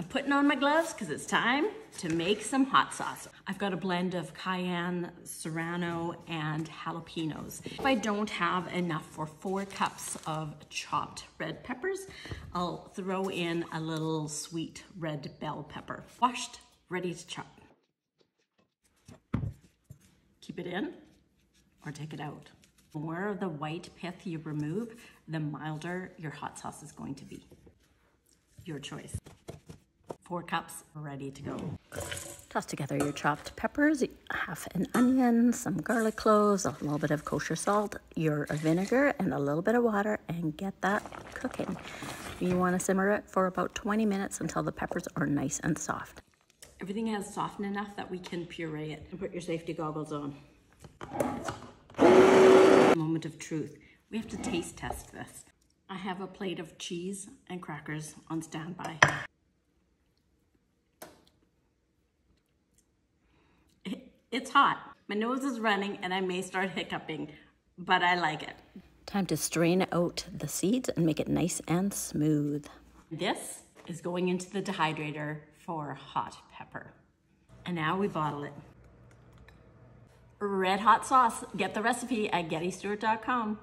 putting on my gloves because it's time to make some hot sauce. I've got a blend of cayenne, serrano, and jalapeños. If I don't have enough for 4 cups of chopped red peppers, I'll throw in a little sweet red bell pepper. Washed, ready to chop. Keep it in or take it out. The more of the white pith you remove, the milder your hot sauce is going to be. Your choice. 4 cups ready to go. Toss together your chopped peppers, half an onion, some garlic cloves, a little bit of kosher salt, your vinegar, and a little bit of water, and get that cooking. You want to simmer it for about 20 minutes until the peppers are nice and soft. Everything has softened enough that we can puree it. And put your safety goggles on. Moment of truth. We have to taste test this. I have a plate of cheese and crackers on standby. It's hot. My nose is running and I may start hiccuping, but I like it. Time to strain out the seeds and make it nice and smooth. This is going into the dehydrator for hot pepper. And now we bottle it. Red hot sauce. Get the recipe at gettystewart.com.